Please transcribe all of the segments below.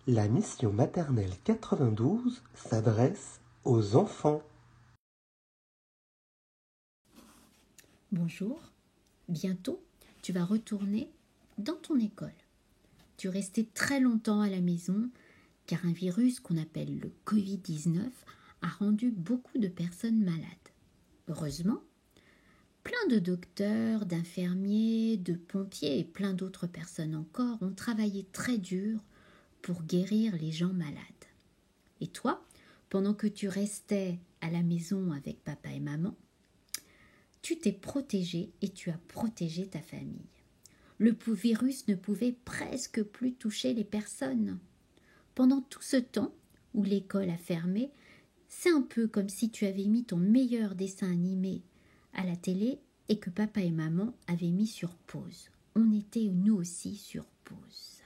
La mission maternelle 92 s'adresse aux enfants. Bonjour, bientôt tu vas retourner dans ton école. Tu restais très longtemps à la maison car un virus qu'on appelle le Covid-19 a rendu beaucoup de personnes malades. Heureusement, plein de docteurs, d'infirmiers, de pompiers et plein d'autres personnes encore ont travaillé très dur pour guérir les gens malades. Et toi, pendant que tu restais à la maison avec papa et maman, tu t'es protégé et tu as protégé ta famille. Le virus ne pouvait presque plus toucher les personnes. Pendant tout ce temps où l'école a fermé, c'est un peu comme si tu avais mis ton meilleur dessin animé à la télé et que papa et maman avaient mis sur pause. On était nous aussi sur pause.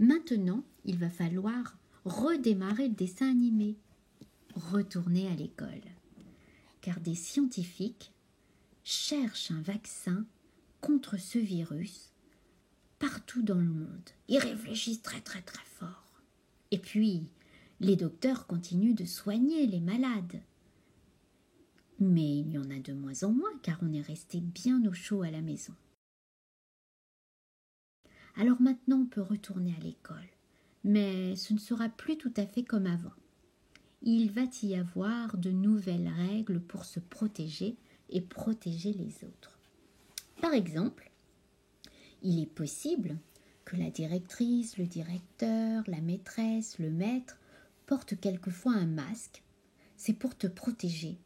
Maintenant, il va falloir redémarrer le dessin animé, retourner à l'école. Car des scientifiques cherchent un vaccin contre ce virus partout dans le monde. Ils réfléchissent très très très fort. Et puis, les docteurs continuent de soigner les malades. Mais il y en a de moins en moins car on est resté bien au chaud à la maison. Alors maintenant on peut retourner à l'école, mais ce ne sera plus tout à fait comme avant. Il va y avoir de nouvelles règles pour se protéger et protéger les autres. Par exemple, il est possible que la directrice, le directeur, la maîtresse, le maître portent quelquefois un masque. C'est pour te protéger,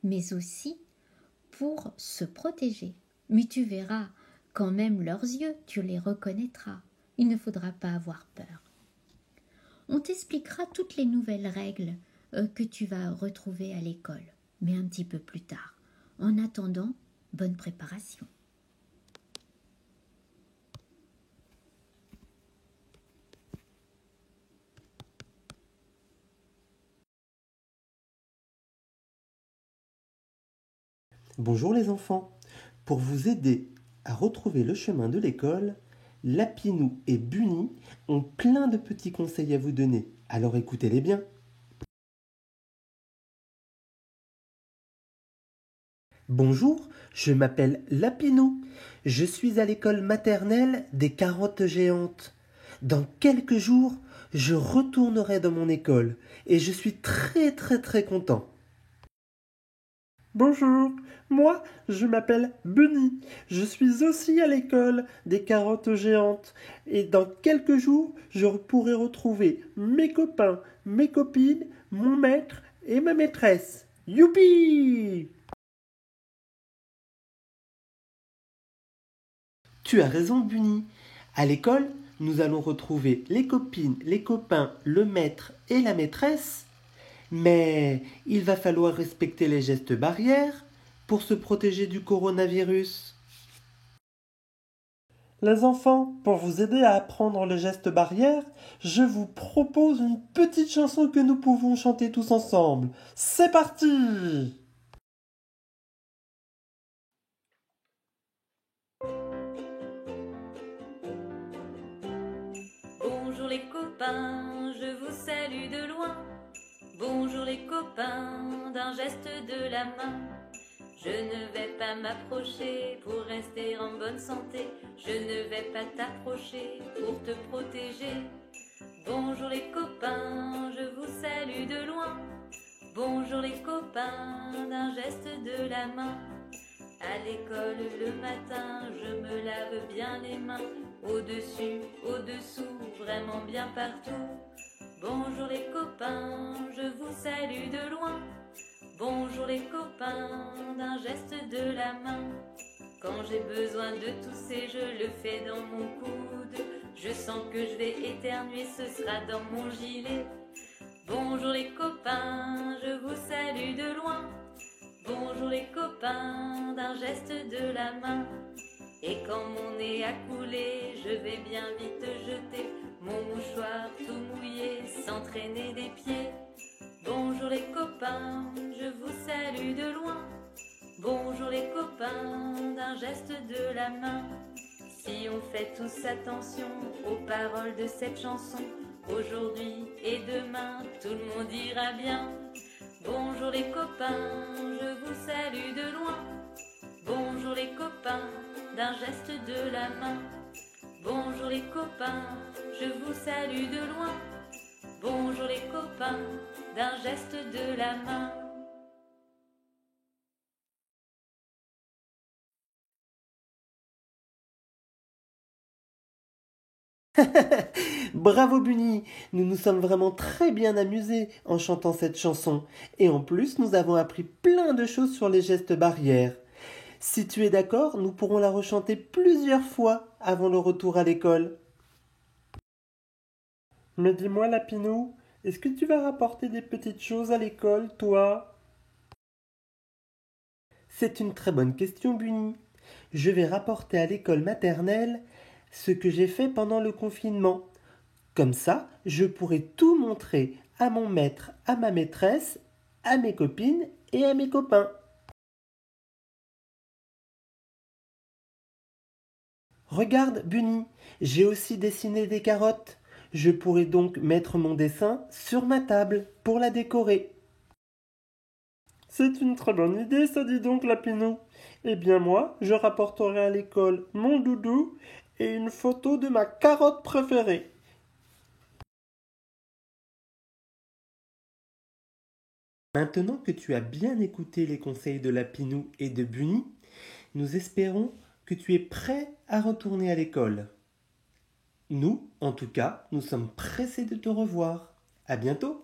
mais aussi pour se protéger. Mais tu verras quand même leurs yeux, tu les reconnaîtras. Il ne faudra pas avoir peur. On t'expliquera toutes les nouvelles règles que tu vas retrouver à l'école, mais un petit peu plus tard. En attendant, bonne préparation. Bonjour les enfants. Pour vous aider à retrouver le chemin de l'école, Lapinou et Bunny ont plein de petits conseils à vous donner. Alors écoutez-les bien. Bonjour, je m'appelle Lapinou. Je suis à l'école maternelle des Carottes Géantes. Dans quelques jours, je retournerai dans mon école et je suis très très très content. Bonjour, moi je m'appelle Bunny. Je suis aussi à l'école des Carottes Géantes et dans quelques jours, je pourrai retrouver mes copains, mes copines, mon maître et ma maîtresse. Youpi! Tu as raison, Bunny. À l'école, nous allons retrouver les copines, les copains, le maître et la maîtresse. Mais il va falloir respecter les gestes barrières pour se protéger du coronavirus. Les enfants, pour vous aider à apprendre les gestes barrières, je vous propose une petite chanson que nous pouvons chanter tous ensemble. C'est parti! Bonjour les copains, je vous salue de loin. Bonjour les copains, d'un geste de la main. Je ne vais pas m'approcher pour rester en bonne santé. Je ne vais pas t'approcher pour te protéger. Bonjour les copains, je vous salue de loin. Bonjour les copains, d'un geste de la main. À l'école le matin, je me lave bien les mains. Au-dessus, au-dessous, vraiment bien partout. Bonjour les copains, je vous salue de loin. Bonjour les copains, d'un geste de la main. Quand j'ai besoin de tousser, je le fais dans mon coude. Je sens que je vais éternuer, ce sera dans mon gilet. Bonjour les copains, je vous salue de loin. Bonjour les copains, d'un geste de la main. Et quand mon nez a coulé, je vais bien vite jeter mon mouchoir tout mouillé, sans traîner des pieds. Bonjour les copains, je vous salue de loin. Bonjour les copains, d'un geste de la main. Si on fait tous attention aux paroles de cette chanson, aujourd'hui et demain, tout le monde ira bien. Bonjour les copains, je vous salue de loin. Bonjour les copains, d'un geste de la main. Bonjour les copains, je vous salue de loin. Bonjour les copains, d'un geste de la main. Bravo Bunny, nous nous sommes vraiment très bien amusés en chantant cette chanson. Et en plus, nous avons appris plein de choses sur les gestes barrières. Si tu es d'accord, nous pourrons la rechanter plusieurs fois avant le retour à l'école. Mais dis-moi, Lapinou, est-ce que tu vas rapporter des petites choses à l'école, toi? C'est une très bonne question, Bunny. Je vais rapporter à l'école maternelle ce que j'ai fait pendant le confinement. Comme ça, je pourrai tout montrer à mon maître, à ma maîtresse, à mes copines et à mes copains. Regarde, Bunny, j'ai aussi dessiné des carottes. Je pourrai donc mettre mon dessin sur ma table pour la décorer. C'est une très bonne idée, ça dit donc, Lapinou. Eh bien moi, je rapporterai à l'école mon doudou et une photo de ma carotte préférée. Maintenant que tu as bien écouté les conseils de Lapinou et de Bunny, nous espérons que tu es prêt à retourner à l'école. Nous, en tout cas, nous sommes pressés de te revoir. À bientôt!